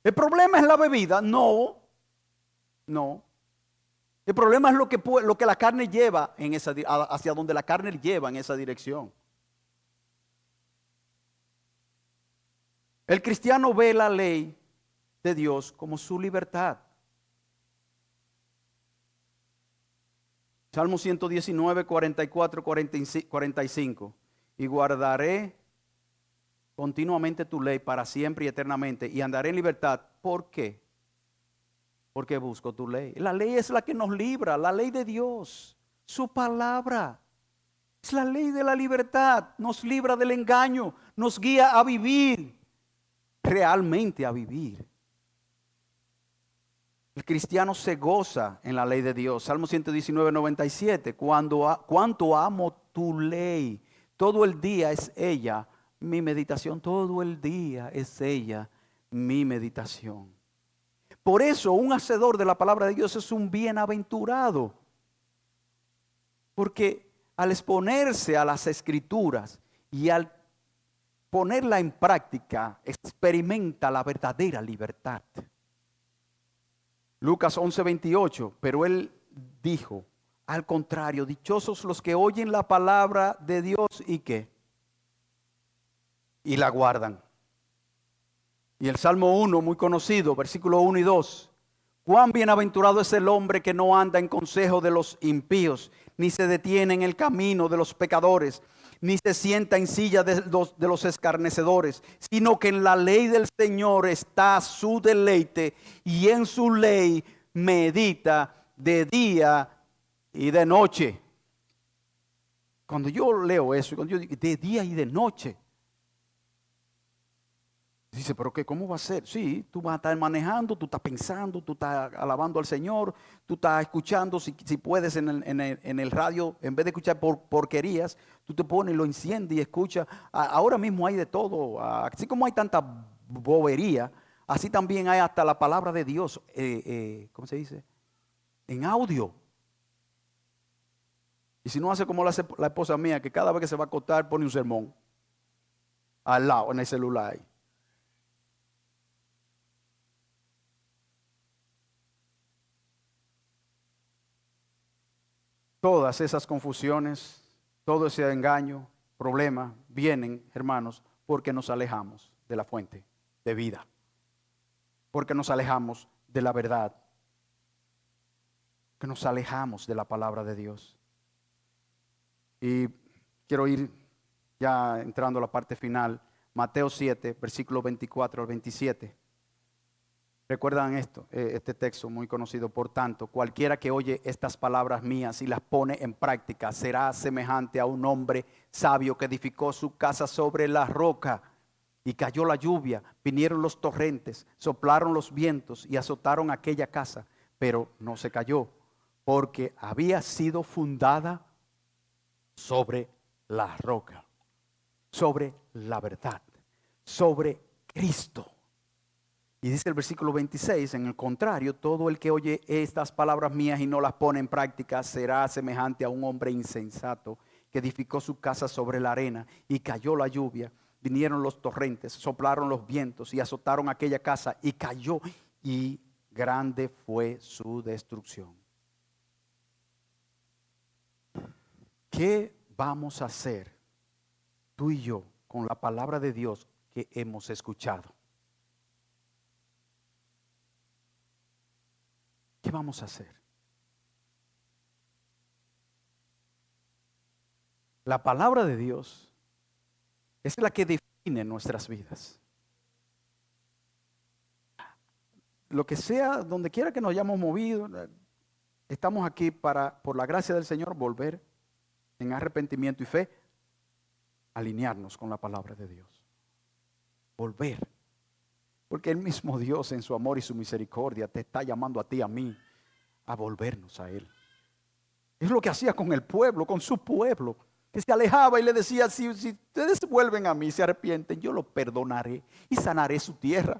¿El problema es la bebida? No. El problema es lo que la carne lleva hacia donde la carne lleva en esa dirección. El cristiano ve la ley de Dios como su libertad. Salmo 119, 44, 45. Y guardaré continuamente tu ley para siempre y eternamente, y andaré en libertad. ¿Por qué? Porque busco tu ley. La ley es la que nos libra, la ley de Dios, su palabra. Es la ley de la libertad, nos libra del engaño, nos guía a vivir, realmente a vivir. El cristiano se goza en la ley de Dios. Salmo 119, 97. Cuánto amo tu ley. Todo el día es ella mi meditación. Todo el día es ella mi meditación. Por eso un hacedor de la palabra de Dios es un bienaventurado. Porque al exponerse a las escrituras y al ponerla en práctica, experimenta la verdadera libertad. Lucas 11:28, pero él dijo, al contrario, dichosos los que oyen la palabra de Dios y ¿qué? Y la guardan. Y el Salmo 1, muy conocido, versículo 1 y 2. Cuán bienaventurado es el hombre que no anda en consejo de los impíos, ni se detiene en el camino de los pecadores, ni se sienta en silla de los escarnecedores, sino que en la ley del Señor está su deleite, y en su ley medita de día y de noche. Cuando yo leo eso, cuando yo digo de día y de noche, Dice, pero ¿qué? ¿Cómo va a ser? Sí, tú vas a estar manejando, tú estás pensando, tú estás alabando al Señor, tú estás escuchando, si puedes en el radio, en vez de escuchar porquerías, tú te pones, lo enciendes y escuchas. Ahora mismo hay de todo, así como hay tanta bobería, así también hay hasta la palabra de Dios, ¿cómo se dice? En audio. Y si no hace como la esposa mía, que cada vez que se va a acostar pone un sermón al lado en el celular ahí. Todas esas confusiones, todo ese engaño, problema, vienen, hermanos, porque nos alejamos de la fuente de vida. Porque nos alejamos de la verdad. Que nos alejamos de la palabra de Dios. Y quiero ir ya entrando a la parte final. Mateo 7, versículos 24 al 27. ¿Recuerdan esto? Este texto muy conocido. Por tanto, cualquiera que oye estas palabras mías y las pone en práctica será semejante a un hombre sabio que edificó su casa sobre la roca. Y cayó la lluvia, vinieron los torrentes, soplaron los vientos y azotaron aquella casa. Pero no se cayó, porque había sido fundada sobre la roca, sobre la verdad, sobre Cristo. Y dice el versículo 26, en el contrario, todo el que oye estas palabras mías y no las pone en práctica será semejante a un hombre insensato que edificó su casa sobre la arena y cayó la lluvia, vinieron los torrentes, soplaron los vientos y azotaron aquella casa y cayó y grande fue su destrucción. ¿Qué vamos a hacer tú y yo con la palabra de Dios que hemos escuchado? ¿Qué vamos a hacer? La palabra de Dios es la que define nuestras vidas. Lo que sea, donde quiera que nos hayamos movido, estamos aquí para, por la gracia del Señor, volver en arrepentimiento y fe, alinearnos con la palabra de Dios. Volver. Porque el mismo Dios en su amor y su misericordia te está llamando a ti, a mí, a volvernos a Él. Es lo que hacía con el pueblo, con su pueblo, que se alejaba y le decía, si ustedes vuelven a mí, se arrepienten, yo los perdonaré y sanaré su tierra.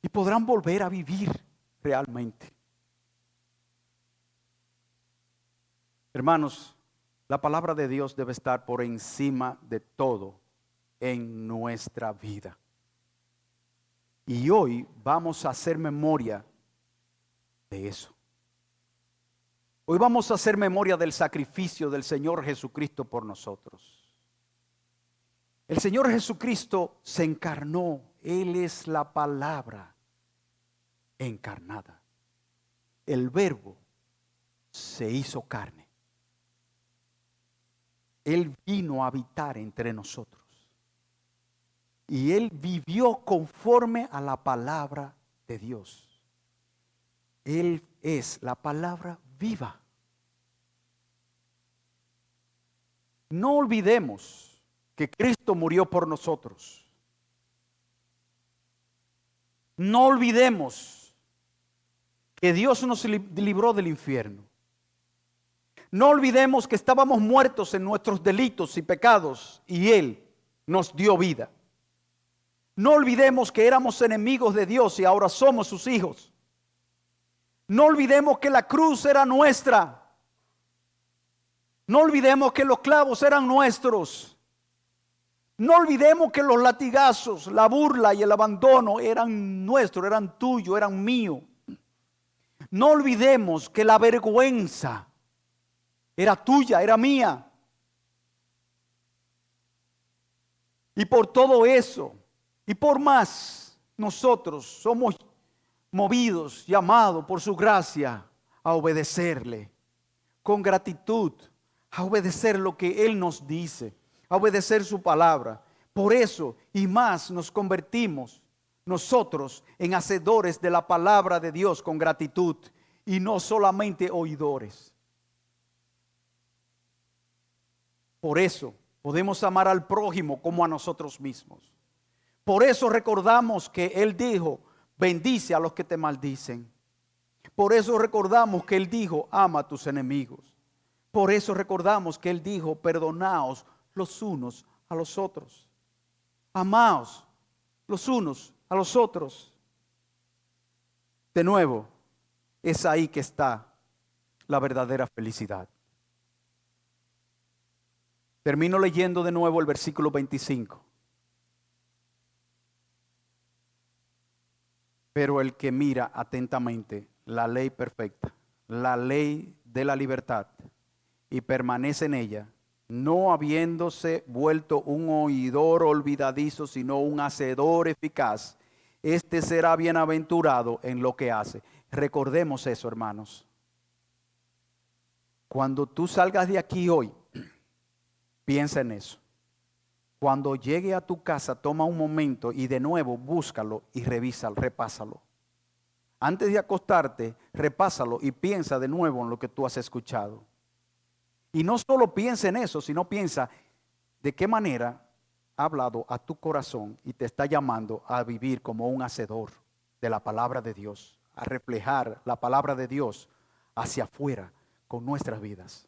Y podrán volver a vivir realmente. Hermanos, la palabra de Dios debe estar por encima de todo en nuestra vida. Y hoy vamos a hacer memoria de eso. Hoy vamos a hacer memoria del sacrificio del Señor Jesucristo por nosotros. El Señor Jesucristo se encarnó. Él es la palabra encarnada. El Verbo se hizo carne. Él vino a habitar entre nosotros. Y Él vivió conforme a la palabra de Dios. Él es la palabra viva. No olvidemos que Cristo murió por nosotros. No olvidemos que Dios nos libró del infierno. No olvidemos que estábamos muertos en nuestros delitos y pecados y Él nos dio vida. No olvidemos que éramos enemigos de Dios y ahora somos sus hijos. No olvidemos que la cruz era nuestra. No olvidemos que los clavos eran nuestros. No olvidemos que los latigazos, la burla y el abandono eran nuestros, eran tuyos, eran míos. No olvidemos que la vergüenza era tuya, era mía. Y por todo eso, y por más, nosotros somos movidos, llamados por su gracia a obedecerle con gratitud, a obedecer lo que Él nos dice, a obedecer su palabra. Por eso y más nos convertimos nosotros en hacedores de la palabra de Dios con gratitud y no solamente oidores. Por eso Podemos amar al prójimo como a nosotros mismos. Por eso recordamos que Él dijo, bendice a los que te maldicen. Por eso recordamos que Él dijo, ama a tus enemigos. Por eso recordamos que Él dijo, perdonaos los unos a los otros. Amaos los unos a los otros. De nuevo, es ahí que está la verdadera felicidad. Termino leyendo de nuevo el versículo 25. Pero el que mira atentamente la ley perfecta, la ley de la libertad, y permanece en ella, no habiéndose vuelto un oidor olvidadizo, sino un hacedor eficaz, este será bienaventurado en lo que hace. Recordemos eso, hermanos. Cuando tú salgas de aquí hoy, piensa en eso. Cuando llegue a tu casa, toma un momento y de nuevo búscalo y revísalo, repásalo. Antes de acostarte, repásalo y piensa de nuevo en lo que tú has escuchado. Y no solo piensa en eso, sino piensa de qué manera ha hablado a tu corazón y te está llamando a vivir como un hacedor de la palabra de Dios, a reflejar la palabra de Dios hacia afuera con nuestras vidas.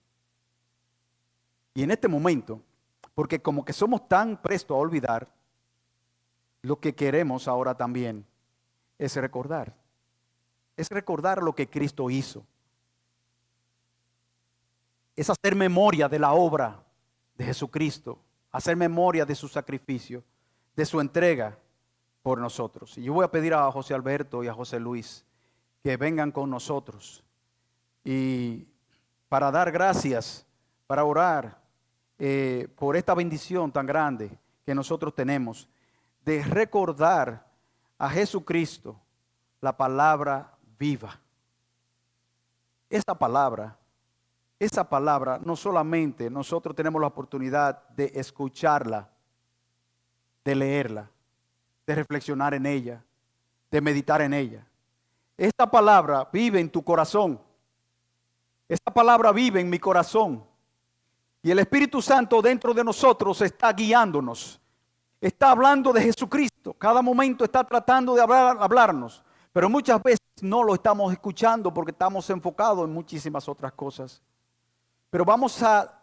Y en este momento, porque como que somos tan prestos a olvidar, lo que queremos ahora también es recordar. Es recordar lo que Cristo hizo. Es hacer memoria de la obra de Jesucristo, hacer memoria de su sacrificio, de su entrega por nosotros. Y yo voy a pedir a José Alberto y a José Luis que vengan con nosotros y para dar gracias, para orar por esta bendición tan grande que nosotros tenemos de recordar a Jesucristo, la palabra viva. Esa palabra no solamente nosotros tenemos la oportunidad de escucharla, de leerla, de reflexionar en ella, de meditar en ella. Esta palabra vive en tu corazón. Esta palabra vive en mi corazón. Y el Espíritu Santo dentro de nosotros está guiándonos. Está hablando de Jesucristo. Cada momento está tratando de hablarnos. Pero muchas veces no lo estamos escuchando porque estamos enfocados en muchísimas otras cosas. Pero vamos a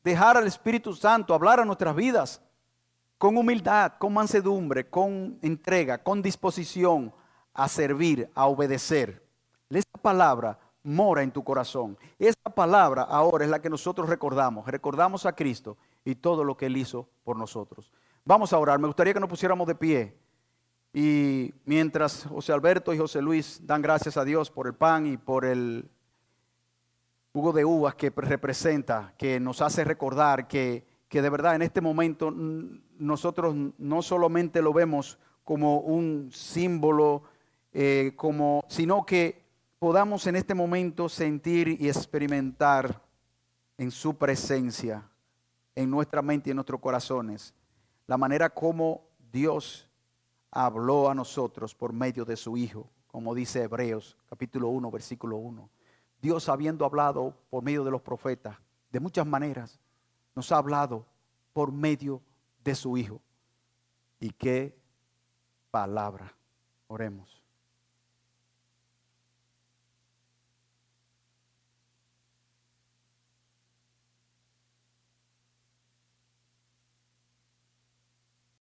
dejar al Espíritu Santo hablar a nuestras vidas con humildad, con mansedumbre, con entrega, con disposición a servir, a obedecer. Esta palabra mora en tu corazón. Esta palabra ahora es la que nosotros recordamos. Recordamos a Cristo y todo lo que Él hizo por nosotros. Vamos a orar. Me gustaría que nos pusiéramos de pie. Y mientras José Alberto y José Luis dan gracias a Dios por el pan y por el jugo de uvas que representa, que nos hace recordar que de verdad en este momento nosotros no solamente lo vemos como un símbolo, sino que podamos en este momento sentir y experimentar en su presencia, en nuestra mente y en nuestros corazones, la manera como Dios habló a nosotros por medio de su Hijo, como dice Hebreos capítulo 1, versículo 1. Dios, habiendo hablado por medio de los profetas de muchas maneras, nos ha hablado por medio de su Hijo. ¿Y qué palabra? Oremos.